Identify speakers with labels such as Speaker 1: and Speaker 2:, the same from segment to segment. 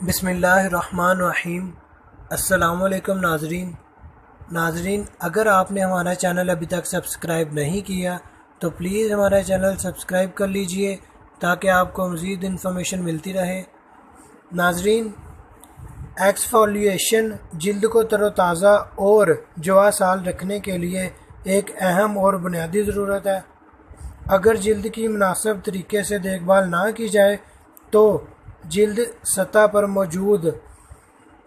Speaker 1: بسم اللہ الرحمن الرحیم۔ السلام علیکم ناظرین، اگر آپ نے ہمارا چینل ابھی تک سبسکرائب نہیں کیا تو پلیز ہمارا چینل سبسکرائب کر لیجئے تاکہ آپ کو مزید انفارمیشن ملتی رہے۔ ناظرین، ایکسفولیشن جلد کو تر و تازہ اور جوا سال رکھنے کے لیے ایک اہم اور بنیادی ضرورت ہے۔ اگر جلد کی مناسب طریقے سے دیکھ بھال نہ کی جائے تو جلد سطح پر موجود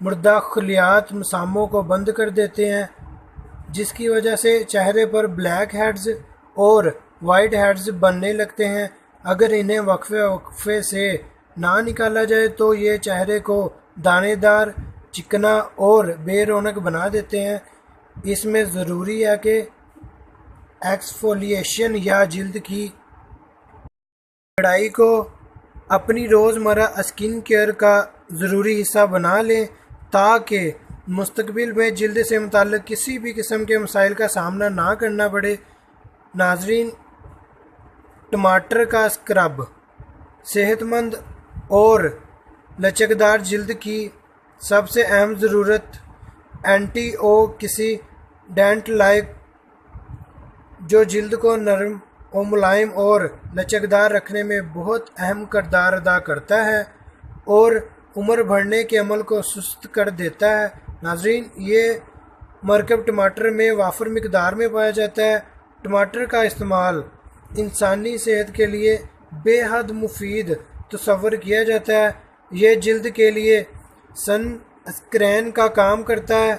Speaker 1: مردہ خلیات مساموں کو بند کر دیتے ہیں، جس کی وجہ سے چہرے پر بلیک ہیڈز اور وائٹ ہیڈز بننے لگتے ہیں۔ اگر انہیں وقفے سے نہ نکالا جائے تو یہ چہرے کو دانے دار، چکنا اور بے رونق بنا دیتے ہیں۔ اس میں ضروری ہے کہ ایکسفولیشن یا جلد کی چڑھائی کو اپنی روزمرہ اسکن کیئر کا ضروری حصہ بنا لیں تاکہ مستقبل میں جلد سے متعلق کسی بھی قسم کے مسائل کا سامنا نہ کرنا پڑے۔ ناظرین، ٹماٹر کا اسکرب صحت مند اور لچکدار جلد کی سب سے اہم ضرورت اینٹی آکسیڈنٹ لائق جو جلد کو نرم و ملائم اور لچکدار رکھنے میں بہت اہم کردار ادا کرتا ہے اور عمر بڑھنے کے عمل کو سست کر دیتا ہے۔ ناظرین، یہ مرکب ٹماٹر میں وافر مقدار میں پایا جاتا ہے۔ ٹماٹر کا استعمال انسانی صحت کے لیے بے حد مفید تصور کیا جاتا ہے۔ یہ جلد کے لیے سن اسکرین کا کام کرتا ہے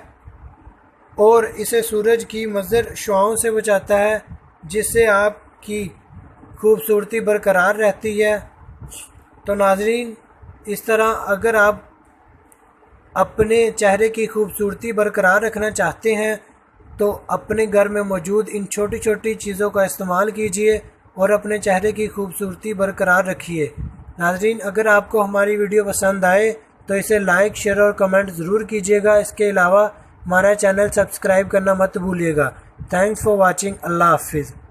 Speaker 1: اور اسے سورج کی مضر شعاؤں سے بچاتا ہے، جس سے آپ کی خوبصورتی برقرار رہتی ہے۔ تو ناظرین، اس طرح اگر آپ اپنے چہرے کی خوبصورتی برقرار رکھنا چاہتے ہیں تو اپنے گھر میں موجود ان چھوٹی چھوٹی چیزوں کا استعمال کیجیے اور اپنے چہرے کی خوبصورتی برقرار رکھیے۔ ناظرین، اگر آپ کو ہماری ویڈیو پسند آئے تو اسے لائک، شیئر اور کمنٹ ضرور کیجیے گا۔ اس کے علاوہ ہمارا چینل سبسکرائب کرنا مت بھولیے گا۔ Thanks for watching. اللہ حافظ۔